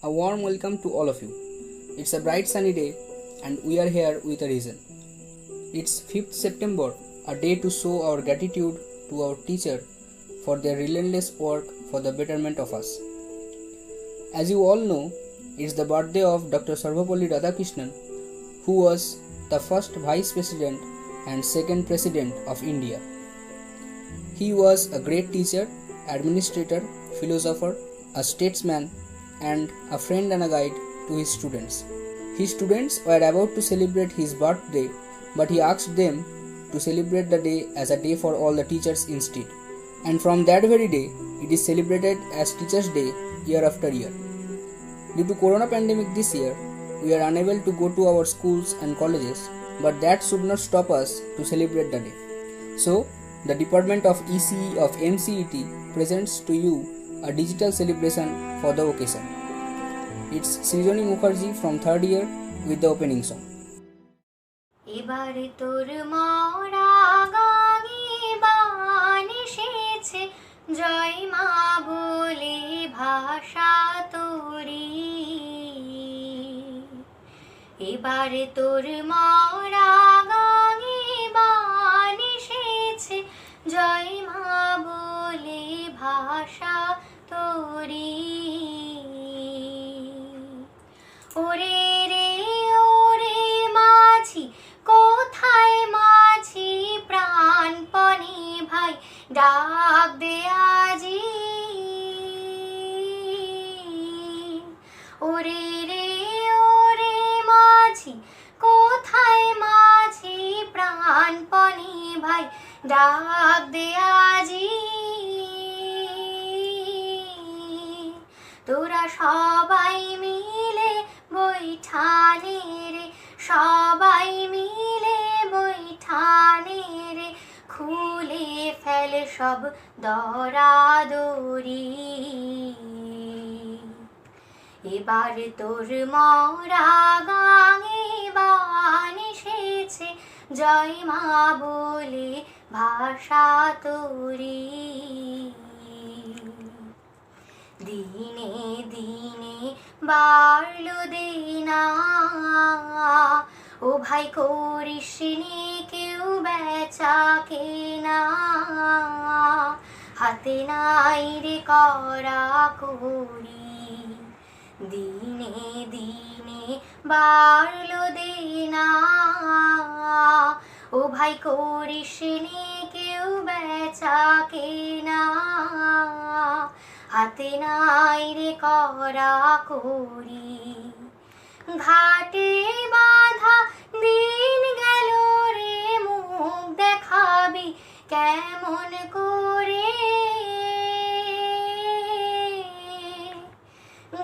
A warm welcome to all of you. It's a bright sunny day and we are here with a reason. It's 5th September, a day to show our gratitude to our teacher for their relentless work for the betterment of us. As you all know, it's the birthday of Dr. Sarvapalli Radhakrishnan, who was the first Vice President and second President of India. He was a great teacher, administrator, philosopher, a statesman, and a friend and a guide to his students. His students were about to celebrate his birthday, but he asked them to celebrate the day as a day for all the teachers instead. And from that very day, it is celebrated as Teachers' Day year after year. Due to Corona pandemic this year, we are unable to go to our schools and colleges, but that should not stop us to celebrate the day. So, the Department of ECE of MCET presents to you a digital celebration for the occasion. It's Srijoni Mukherjee from 3rd year with the opening song. এবারে তোর মরা গাঙে বান এসেছে, জয় মা বলে ভাষা তোরি। এবারে তোর মরা গাঙে বান এসেছে, জয় মা বলে ভাষা তোরি। ওরে রে ওরে মাঝি, কোথায় মাঝি প্রাণপণে ভাই, ডাক দে আজি। ওরে রে ওরে মাঝি, কোথায় মাঝি প্রাণপণে ভাই, ডাক দে আজি। তোরা সবাই মিলে বৈঠানে রে, সবাই মিলে বৈঠানে রে, খুলে ফেল সব দরাদরি। এবার তোর মরা গাঙে বান এসেছে, জয় মা বলে ভাষা তোরি। দিনে দিনে বাড়লো দেনা, ও ভাই করিস নে কেউ বেচা কেনা, হাতে নাই রে করা করি। দিনে দিনে বাড়লো দেনা, ও ভাই করিস নে কেউ বেচা কেনা, হাতে নাই রে করা করি। ঘাটে বাঁধা দিন গেল রে, মুখ দেখাবি কেমন করে।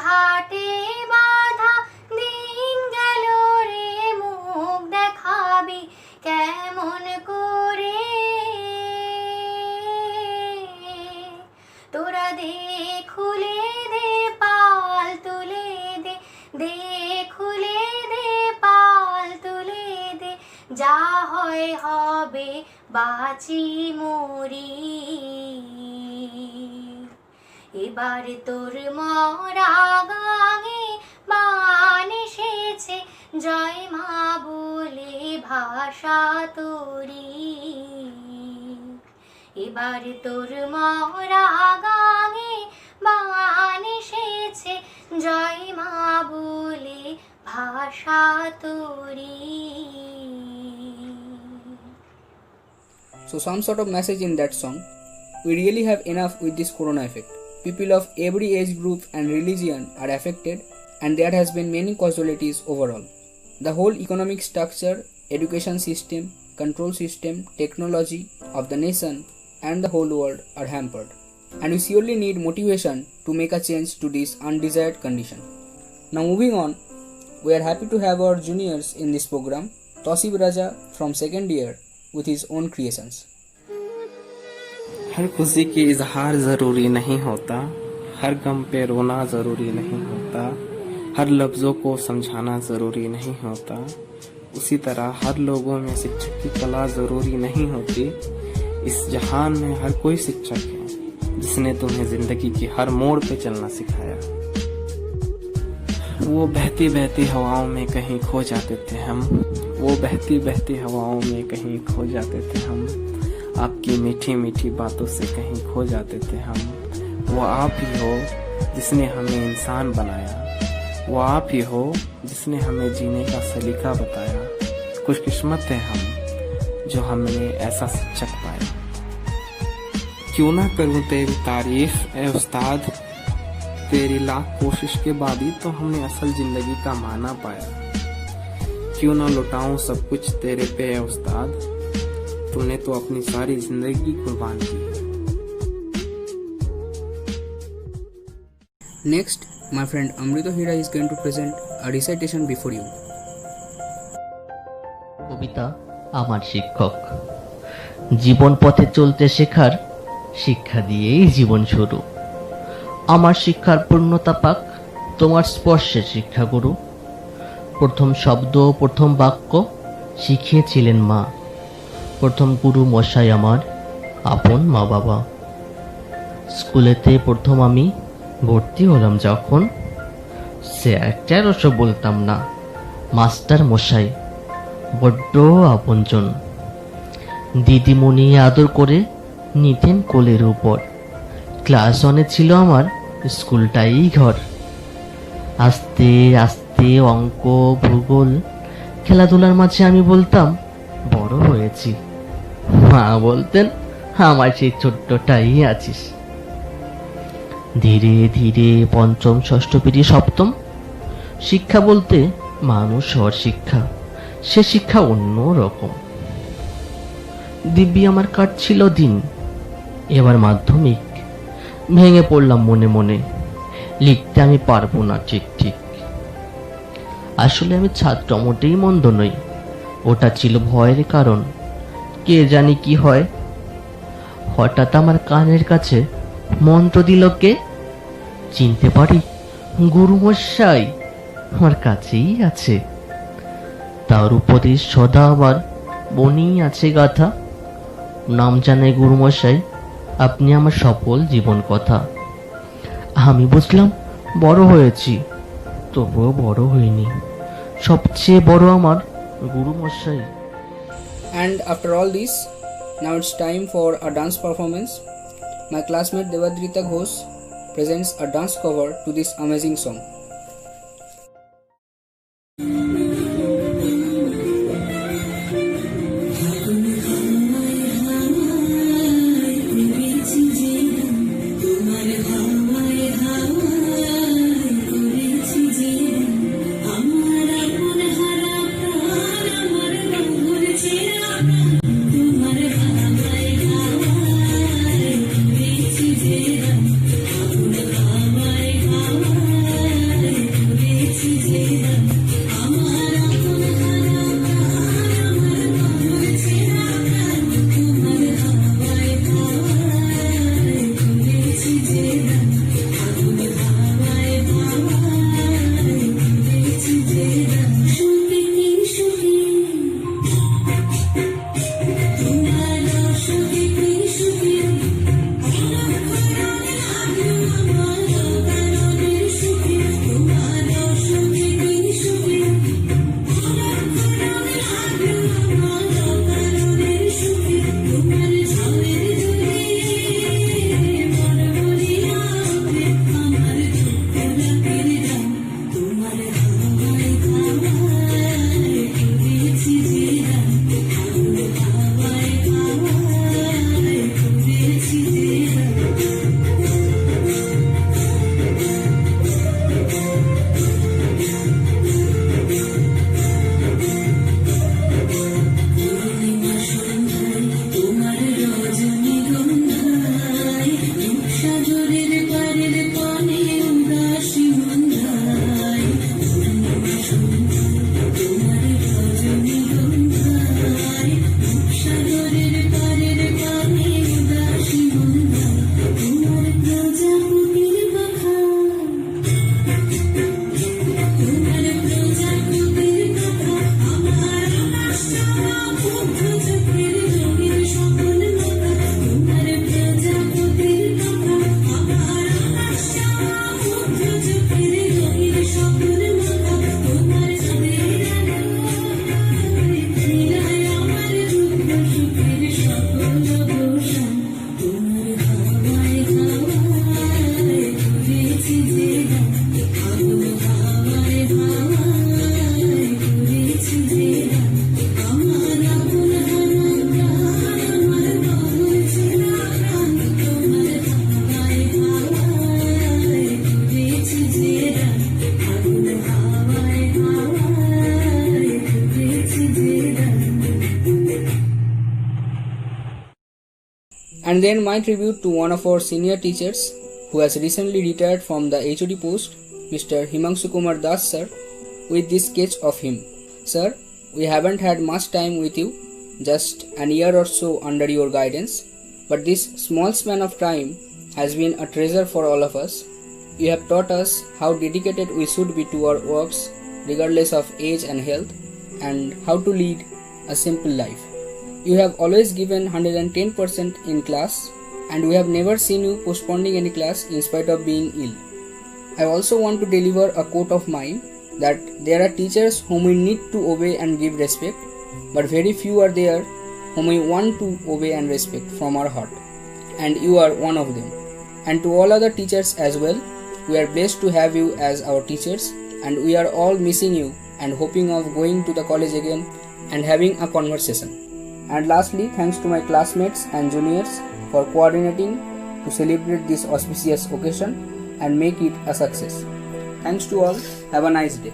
ঘাটে বাঁধা দিন গেল রে, মুখ দেখাবি কেমন করে। তোরা দে খুলে দে পাল তুলে দে, দে খুলে দে পাল তুলে দে, যা হয় হবে বাঁচি মরি। এবার তোর মরা গাঙে বান এসেছে, জয় মা বলে ভাষা তোরি। এবার তোর মরা গাঙে বান এসেছে, জয় মা বলে ভাষা তোরি। So some sort of message in that song. We really have enough with this corona effect. People of every age group and religion are affected and there has been many casualties overall. The whole economic structure, education system, control system, technology of the nation and the whole world are hampered. And we surely need motivation to make a change to this undesired condition. Now moving on, we are happy to have our juniors in this program, Tosib Raja from 2nd year with his own creations. हर खुशी की इजहार ज़रूरी नहीं होता, हर गम पे रोना ज़रूरी नहीं होता, हर लफ्ज़ों को समझाना ज़रूरी नहीं होता। उसी तरह हर लोगों में शिक्षक की कला ज़रूरी नहीं होती। इस जहान में हर कोई शिक्षक है जिसने तुम्हें ज़िंदगी की हर मोड़ पे चलना सिखाया। वो बहती बहती हवाओं में कहीं खो जाते थे हम, वो बहती बहती हवाओं में कहीं खो जाते थे हम, आपकी मीठी मीठी बातों से कहीं खो जाते थे हम। वो आप ही हो जिसने हमें इंसान बनाया, वो आप ही हो जिसने हमें जीने का सलीका बताया। खुशकिस्मत है हम जो हमने ऐसा शिक्षक पाया। क्यों ना करूं तेरी तारीफ ए उस्ताद, तेरी लाख कोशिश के बाद ही तो हमने असल जिंदगी का माना पाया। क्यों ना लुटाऊं सब कुछ तेरे पे ए उस्ताद, तूने तो अपनी सारी जिंदगी कुर्बान की। Next, my friend Amrito Hira is going to present a recitation before you. কবিতা আমার শিক্ষক। জীবন পথে চলতে শেখার শিক্ষা দিয়েই জীবন শুরু। আমার শিক্ষার পূর্ণতা পাক তোমার স্পর্শে শিক্ষা গুরু। প্রথম শব্দ প্রথম বাক্য শিখিয়েছিলেন মা, প্রথম গুরু মশাই আমার আপন মা বাবা। স্কুলেতে প্রথম আমি ভর্তি হলাম যখন, স্যার ট্যার ওসব বলতাম না, মাস্টার মশাই বড্ড আপনজন। দিদিমণি আদর করে নিতেন কোলের উপর। ক্লাস 1-এ ছিল আমার স্কুলটাই ঘর। আস্তে আস্তে অঙ্ক ভূগোল খেলাধুলার মাঝে আমি বলতাম বড় হয়েছি। মা বলতেন আমার সেই ছোট্টটাই আছিস। ধীরে ধীরে পঞ্চম ষষ্ঠ পেরিয়ে সপ্তম। শিক্ষা বলতে মানুষ হওয়ার শিক্ষা, সে শিক্ষা অন্য রকম। দিব্যি আমার কাটছিল দিন, এবার মাধ্যমিক। ভেঙে পড়লাম মনে মনে, লিখতে আমি পারবো না ঠিক ঠিক। আসলে আমি ছাত্র মোটেই মন্দ নই, ওটা ছিল ভয়ের কারণ। কে জানি কি হয়। হঠাৎ আমার কানের কাছে মন্ত্র দিল কে, চিনতে পারি গুরুমশাই আমার কাছেই আছে। তার উপদেশ সদা আমার বনেই আছে গাথা। নাম জানাই গুরুমশাই, আপনি আমার সফল জীবন কথা। আমি বুঝলাম বড় হয়েছি, তবুও বড় হইনি। সবচেয়ে বড় আমার গুরুমশাই। And after all this, now it's time for a dance performance. My classmate Devadrita Ghosh presents a dance cover to this amazing song. And then my tribute to one of our senior teachers who has recently retired from the HOD post, Mr. Himanshu Kumar Das sir, with this sketch of him. Sir, we haven't had much time with you, just an year or so under your guidance, but this small span of time has been a treasure for all of us. You have taught us how dedicated we should be to our works regardless of age and health, and how to lead a simple life. You have always given 110% in class, and we have never seen you postponing any class in spite of being ill. I also want to deliver a quote of mine, that there are teachers whom we need to obey and give respect, but very few are there whom we want to obey and respect from our heart, and you are one of them. And to all other teachers as well, we are blessed to have you as our teachers, and we are all missing you and hoping of going to the college again and having a conversation. And lastly, thanks to my classmates and juniors for coordinating to celebrate this auspicious occasion and make it a success. Thanks to all. Have a nice day.